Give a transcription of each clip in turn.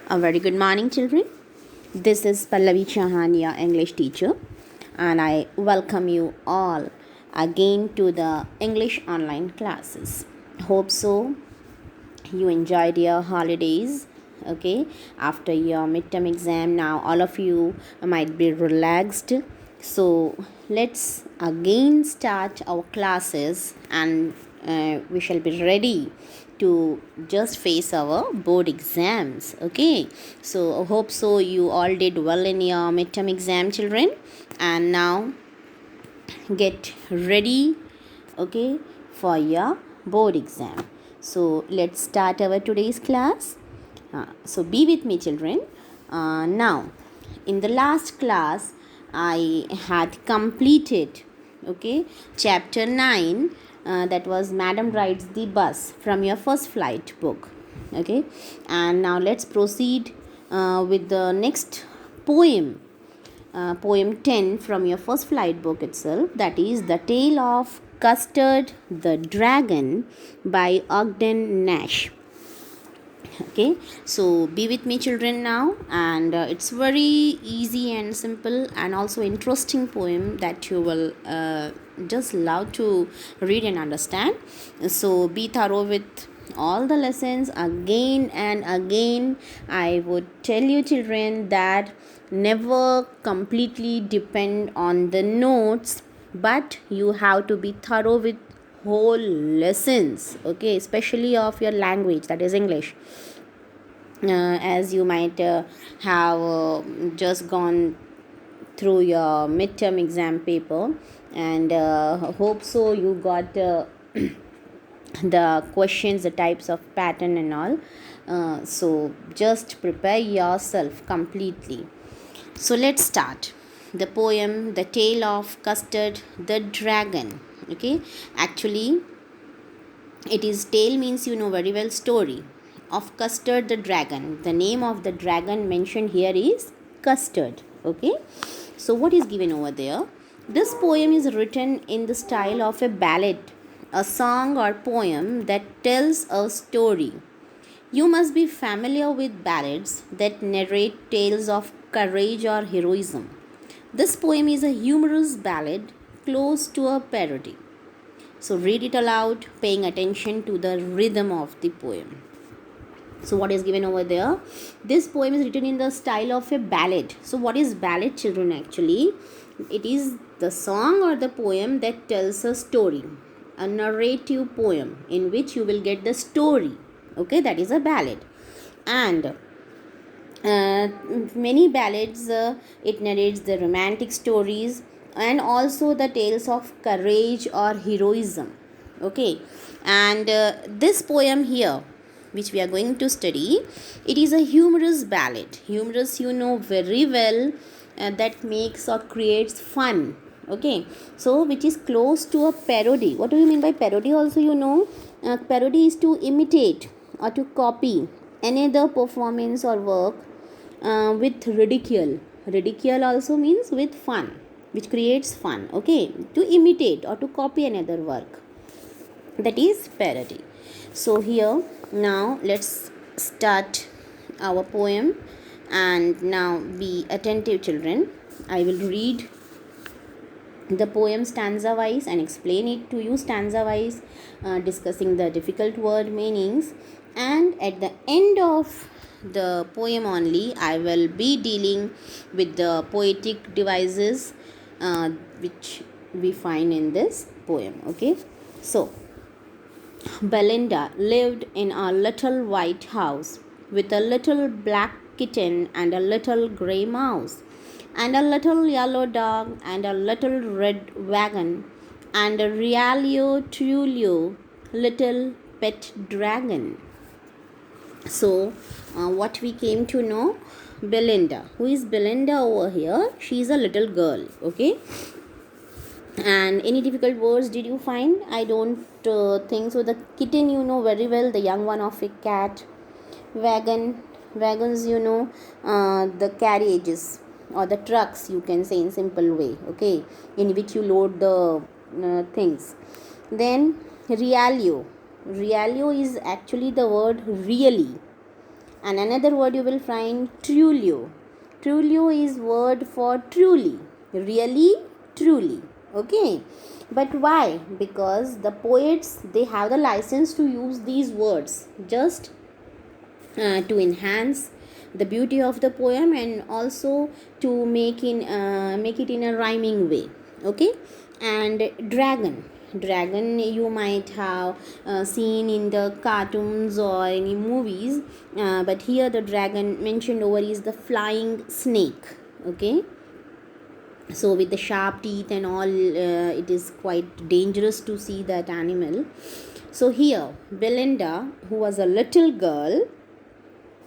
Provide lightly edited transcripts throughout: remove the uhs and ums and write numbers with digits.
A very good morning, children. This is Pallavi Chauhan, your English teacher, and I welcome you all again to the English online classes. Hope so. You enjoyed your holidays, okay? After your midterm exam, now all of you might be relaxed. So let's again start our classes, and we shall be ready to just face our board exams. Okay, so I hope so you all did well in your midterm exam, children, and now get ready, okay, for your board exam. So let's start our today's class. So be with me, children. Now in the last class I had completed, okay, chapter 9, that was Madam Rides the Bus from your first flight book, okay. And now let's proceed with the next poem, poem 10 from your first flight book itself, that is The Tale of Custard the Dragon by Ogden Nash. Okay, so be with me, children, now, and it's very easy and simple and also interesting poem that you will just love to read and understand. So be thorough with all the lessons again and again. I would tell you, children, that never completely depend on the notes, but you have to be thorough with whole lessons, okay, especially of your language, that is English. As you might have just gone through your midterm exam paper, and hope so you got the questions, the types of pattern and all. So just prepare yourself completely. So let's start the poem The Tale of Custard the Dragon. Okay, actually it is tale means, you know very well, story of Custard the Dragon. The name of the dragon mentioned here is Custard. Okay, so what is given over there? This poem is written in the style of a ballad, a song or poem that tells a story. You must be familiar with ballads that narrate tales of courage or heroism. This poem is a humorous ballad close to a parody. So read it aloud, paying attention to the rhythm of the poem. So what is given over there? This poem is written in the style of a ballad. So what is ballad, children? Actually, it is the song or the poem that tells a story, a narrative poem in which you will get the story. Okay, that is a ballad. And many ballads, it narrates the romantic stories and also the tales of courage or heroism. Okay, and this poem here which we are going to study, it is a humorous ballad. Humorous, you know very well, that makes or creates fun. Okay, so which is close to a parody. What do you mean by parody? Also, you know, parody is to imitate or to copy any other performance or work with ridicule. Ridicule also means with fun, which creates fun. Okay, to imitate or to copy another work, that is parody. So here now let's start our poem, and now be attentive, children. I will read the poem stanza wise and explain it to you stanza wise, discussing the difficult word meanings, and at the end of the poem only I will be dealing with the poetic devices which we find in this poem. Okay, so Belinda lived in a little white house with a little black kitten and a little grey mouse, and a little yellow dog and a little red wagon, and a Realio Trulio little pet dragon. So, what we came to know, Belinda. Who is Belinda over here? She is a little girl. Okay. And any difficult words did you find? I don't think so. The kitten, you know very well, the young one of a cat. Wagon, wagons, you know, the carriages or the trucks, you can say in simple way. Okay, in which you load the things. Then Realio. Realio is actually the word really, And another word you will find trulio. Trulio is word for truly, really, truly. Okay, but why? Because the poets, they have the license to use these words just to enhance the beauty of the poem, and also to make it in a rhyming way. Okay. And dragon you might have seen in the cartoons or any movies, but here the dragon mentioned over is the flying snake. Okay, so with the sharp teeth and all, it is quite dangerous to see that animal. So here Belinda, who was a little girl,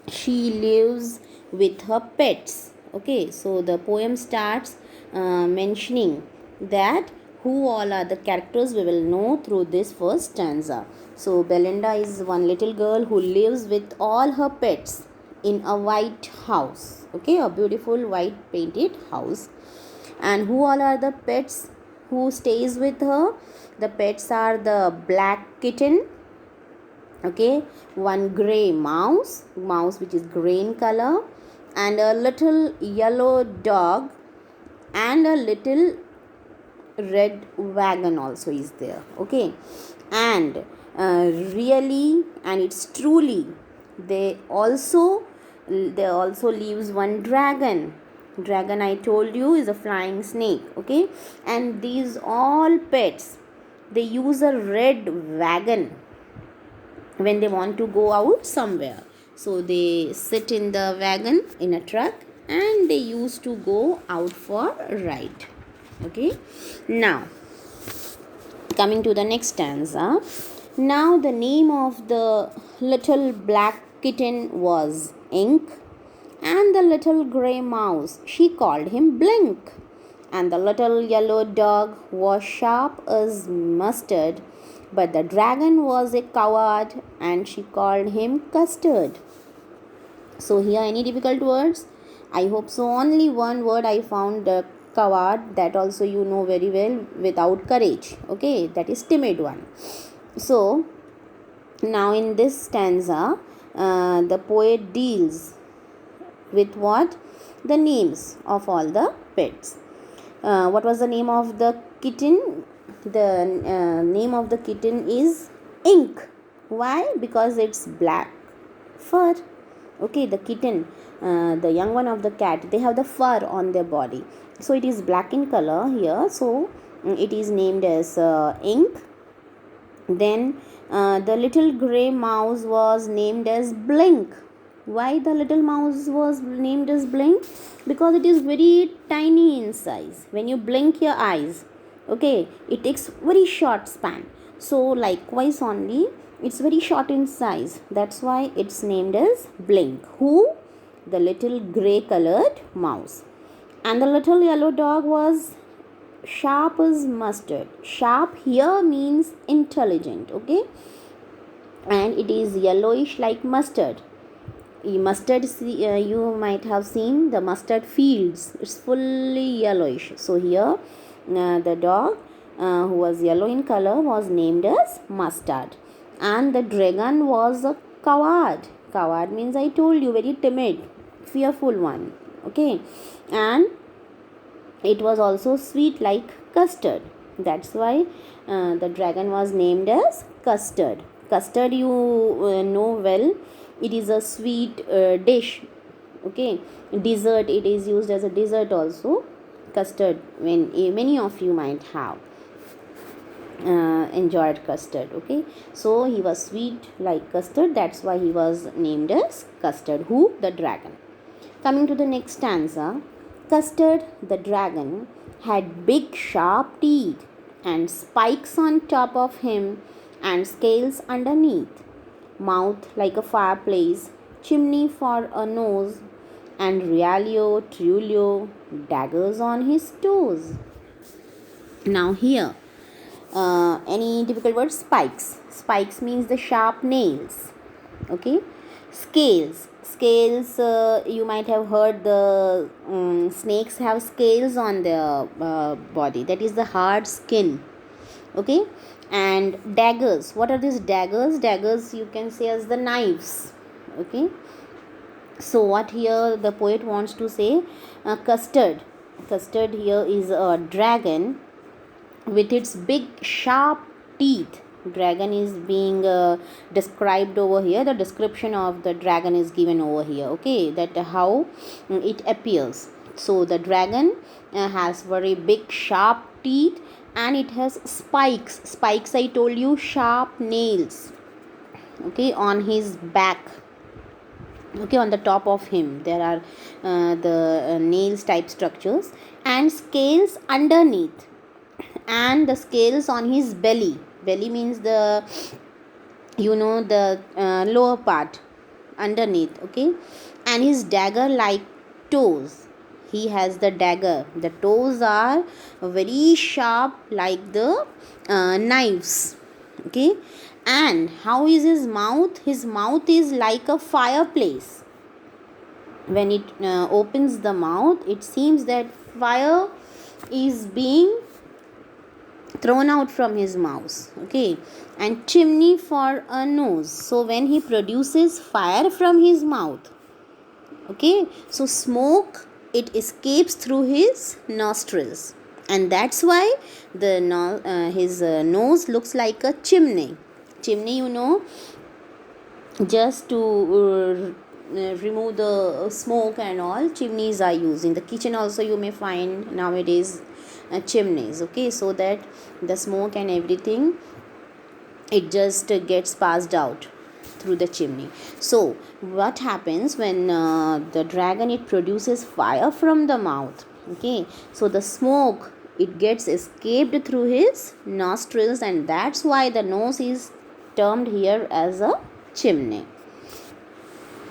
she lives with her pets. Okay, so the poem starts mentioning that who all are the characters we will know through this first stanza. So Belinda is one little girl who lives with all her pets in a white house. Okay, a beautiful white painted house. And who all are the pets who stays with her? The pets are the black kitten. Okay, one gray mouse which is gray in color, and a little yellow dog, and a little red wagon also is there. Okay, and really, and it's truly, they also leaves one dragon. I told you is a flying snake. Okay, and these all pets, they use a red wagon when they want to go out somewhere. So they sit in the wagon in a truck, and they used to go out for a ride. Okay, now coming to the next stanza. Now the name of the little black kitten was Ink, and the little grey mouse, she called him Blink, and the little yellow dog was sharp as mustard, but the dragon was a coward, and she called him Custard. So here any difficult words? I hope so. Only one word I found, coward, that also you know very well, without courage. Okay, that is timid one. So now in this stanza, the poet deals with what? The names of all the pets. What was the name of the kitten? The name of the kitten is Ink. Why? Because it's black fur. Okay, the kitten, the young one of the cat, they have the fur on their body, so it is black in color here. So it is named as Ink. Then the little grey mouse was named as Blink. Why the little mouse was named as Blink? Because it is very tiny in size. When you blink your eyes, okay, it takes very short span. So likewise only, it's very short in size. That's why it's named as Blink. Who? The little grey colored mouse. And the little yellow dog was sharp as mustard. Sharp here means intelligent. Okay, and it is yellowish like mustard. Mustard, you might have seen the mustard fields, it's fully yellowish. So here the dog who was yellow in color was named as Mustard. And the dragon was a coward means, I told you, very timid, fearful one. Okay, and it was also sweet like custard. That's why the dragon was named as Custard. Custard, you know well, it is a sweet dish. Okay, dessert, it is used as a dessert also. Custard, when many of you might have enjoyed custard. Okay, so he was sweet like custard. That's why he was named as Custard. Who? The dragon. Coming to the next stanza. Custard, the dragon, had big sharp teeth and spikes on top of him and scales underneath, mouth like a fireplace, chimney for a nose, and realio, trulio, daggers on his toes. Now here, any difficult word? Spikes means the sharp nails. Okay, scales, you might have heard the snakes have scales on their body, that is the hard skin. Okay, and daggers, what are these daggers? Daggers you can say as the knives. Okay, So what here the poet wants to say, custard here is a dragon with its big sharp teeth. Dragon is being described over here. The description of the dragon is given over here, okay, that how it appears. So the dragon has very big sharp teeth, and it has spikes, I told you, sharp nails, okay, on his back, okay, on the top of him there are the nails type structures, and scales underneath, and the scales on his belly means the, you know, the lower part underneath, okay, and his dagger like toes. He has the dagger, the toes are very sharp like the knives, okay. And how is his mouth? His mouth is like a fireplace. When it opens the mouth, it seems that fire is being thrown out from his mouth, okay. And chimney for a nose. So when he produces fire from his mouth, okay, so smoke, it escapes through his nostrils, and that's why his nose looks like a chimney. Chimney, you know, just to remove the smoke and all, chimneys are used in the kitchen also. You may find nowadays chimneys, okay, so that the smoke and everything, it just gets passed out through the chimney. So what happens when the dragon, it produces fire from the mouth, okay, so the smoke, it gets escaped through his nostrils, and that's why the nose is termed here as a chimney.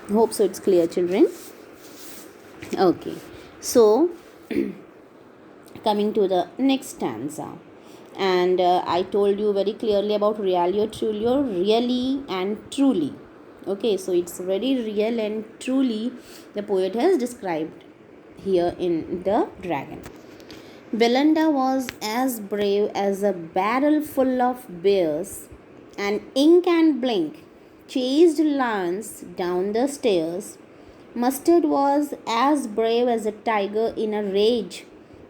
Hope so it's clear, children. Okay, so coming to the next stanza, and I told you very clearly about realio trulio, really and truly, okay, so it's very real and truly the poet has described here in the dragon. Belinda was as brave as a barrel full of bears, and ink and blink chased lions down the stairs. Mustard was as brave as a tiger in a rage,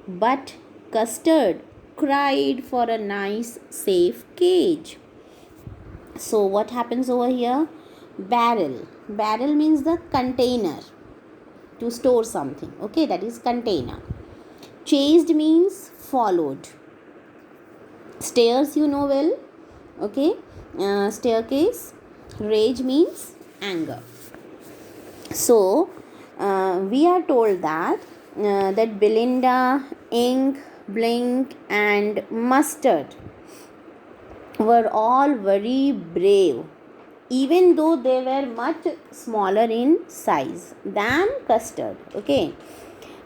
but Custard cried for a nice, safe cage. So, what happens over here? Barrel. Barrel means the container to store something. Okay, that is container. Chased means followed. Stairs, you know well. Okay, staircase. Rage means anger. So, we are told that Belinda, Ink, Blink, and Mustard were all very brave, even though they were much smaller in size than Custard. Okay,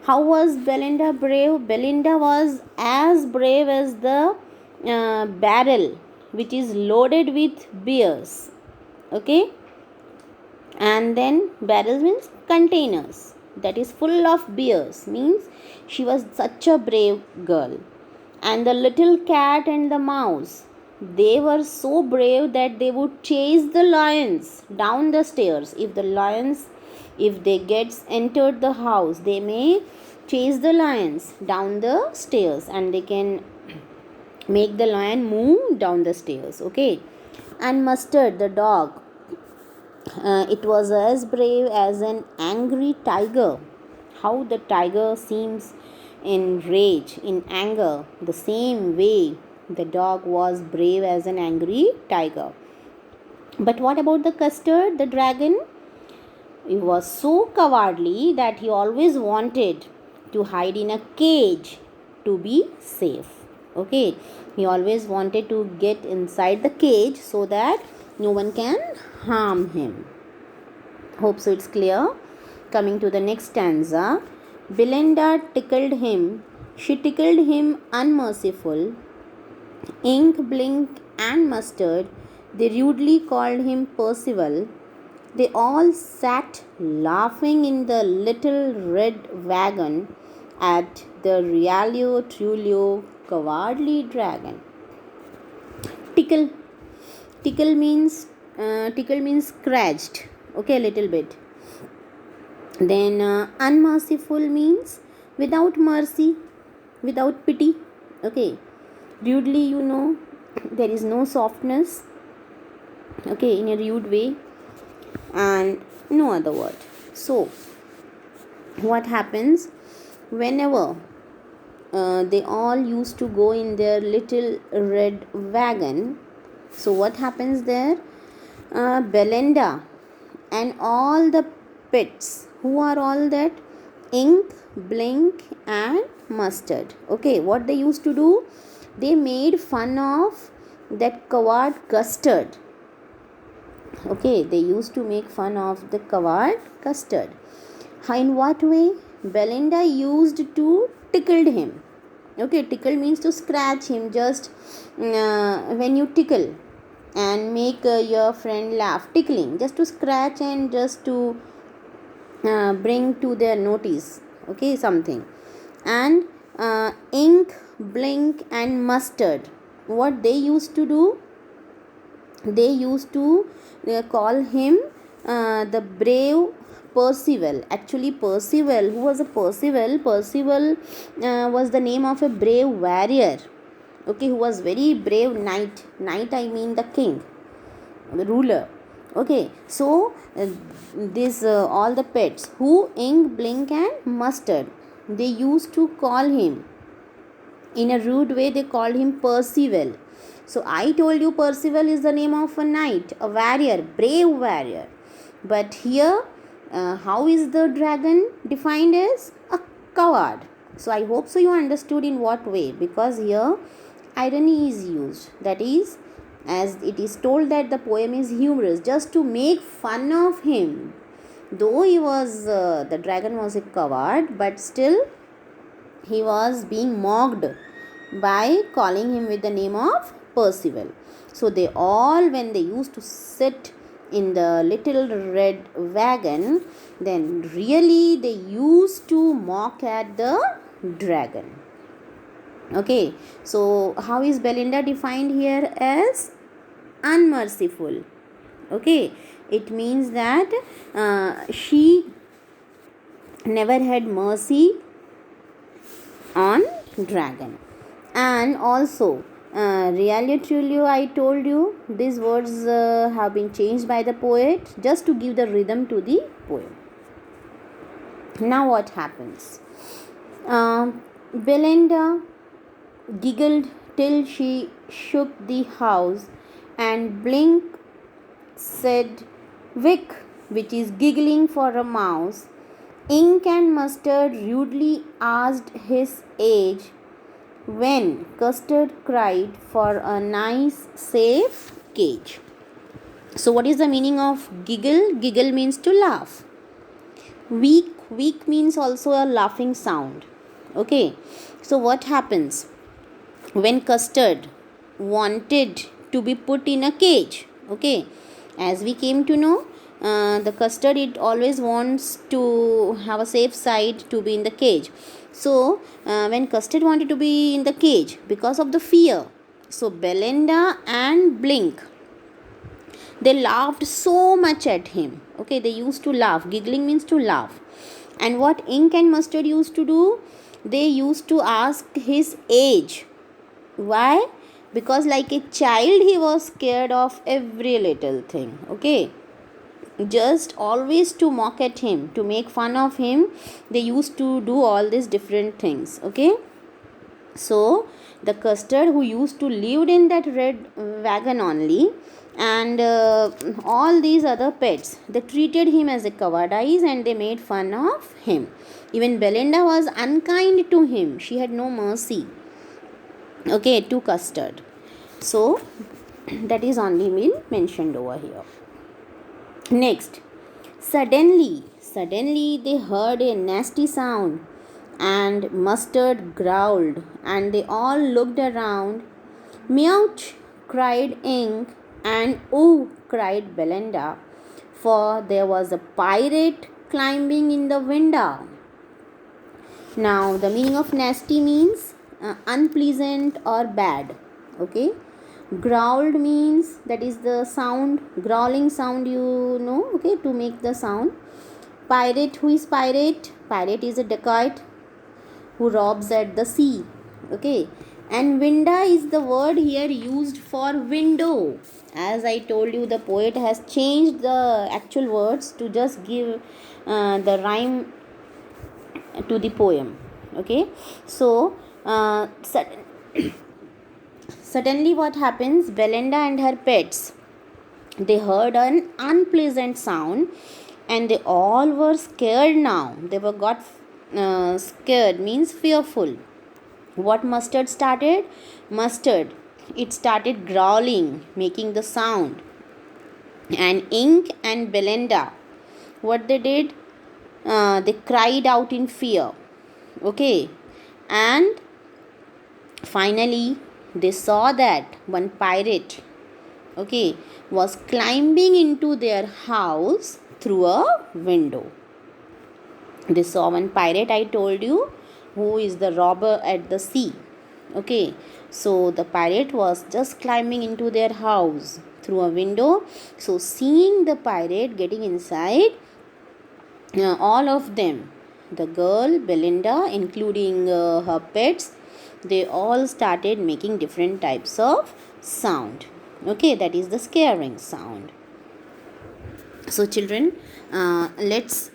how was Belinda brave? Belinda was as brave as the barrel which is loaded with beers. Okay, and then barrels means containers that is full of beers, means she was such a brave girl. And the little cat and the mouse, they were so brave that they would chase the lions down the stairs. If the lions, if they gets entered the house, they may chase the lions down the stairs, and they can make the lion move down the stairs. Okay, and Mustard the dog, it was as brave as an angry tiger. How the tiger seems in rage, in anger, the same way the dog was brave as an angry tiger. But what about the Custard, the dragon? He was so cowardly that he always wanted to hide in a cage to be safe. Okay, he always wanted to get inside the cage so that no one can harm him. Hope so it's clear. Coming to the next stanza. Belinda tickled him, she tickled him unmerciful. Ink, Blink, and Mustard, they rudely called him Percival. They all sat laughing in the little red wagon at the Realio Trulio cowardly dragon. Tickle. Tickle means scratched. Okay, a little bit. Then unmerciful means without mercy, without pity. Okay, rudely, there is no softness. Okay, in a rude way, and no other word. So what happens whenever they all used to go in their little red wagon? So what happens there? Belinda and all the pets, who are all that? Ink, Blink and Mustard. Okay, what they used to do? They made fun of that coward Custard. Okay, they used to make fun of the coward Custard. In what way? Belinda used to tickle him. Okay, tickle means to scratch him. Just when you tickle and make your friend laugh, tickling, just to scratch and just to bring to their notice, okay, something. And Ink, Blink and Mustard, what they used to do? They used to call him the brave Percival. Actually, Percival, who was a Percival? Percival was the name of a brave warrior, okay, who was very brave knight. Knight, I mean the king, the ruler. Okay, so this all the pets, who Ink, Blink and Mustard, they used to call him in a rude way. They called him Percival. So I told you Percival is the name of a knight, a warrior, brave warrior. But here, how is the dragon defined as? A coward. So I hope so you understood in what way, because here irony is used. That is, as it is told that the poem is humorous, just to make fun of him. Though he was, the dragon was a coward, but still he was being mocked by calling him with the name of Percival. So they all, when they used to sit in the little red wagon, then really they used to mock at the dragon. Okay, so how is Belinda defined here? As unmerciful. Okay, it means that she never had mercy on dragon. And also, really truly, I told you these words have been changed by the poet just to give the rhythm to the poem. Now what happens? Belinda giggled till she shook the house, and Blink said Wick, which is giggling for a mouse. Ink and Mustard rudely asked his age, when Custard cried for a nice, safe cage. So, what is the meaning of giggle? Giggle means to laugh. Weak, weak means also a laughing sound. Okay, so what happens when Custard wanted to be put in a cage? Okay, as we came to know, the custard, it always wants to have a safe side to be in the cage. So when Custard wanted to be in the cage because of the fear, so Belinda and Blink, they laughed so much at him. Okay, they used to laugh. Giggling means to laugh. And what Ink and Mustard used to do? They used to ask his age. Why? Because like a child, he was scared of every little thing. Okay, just always to mock at him, to make fun of him, they used to do all these different things. Okay, so the Custard, who used to live in that red wagon only, and all these other pets, they treated him as a cowardice and they made fun of him. Even Belinda was unkind to him. She had no mercy, okay, to Custard. So that is only been mentioned over here. Next, suddenly they heard a nasty sound, and Mustard growled, and they all looked around. Meouch, cried Ink, and ooh, cried Belinda, for there was a pirate climbing in the window. Now, the meaning of nasty means unpleasant or bad. Okay, growled means, that is the sound, growling sound, okay, to make the sound. Pirate, who is pirate? Pirate is a dacoit who robs at the sea. Okay, and winda is the word here used for window. As I told you, the poet has changed the actual words to just give the rhyme to the poem. Okay, so suddenly what happens, Belinda and her pets, they heard an unpleasant sound and they all were scared now. They were got scared means fearful. What Mustard started? Mustard, it started growling, making the sound. And Ink and Belinda, what they did? They cried out in fear. Okay, and finally they saw that one pirate, okay, was climbing into their house through a window. They saw one pirate, I told you, who is the robber at the sea. Okay, so the pirate was just climbing into their house through a window. So seeing the pirate getting inside, all of them, the girl Belinda, including her pets, they all started making different types of sound. Okay, that is the scaring sound. So children, let's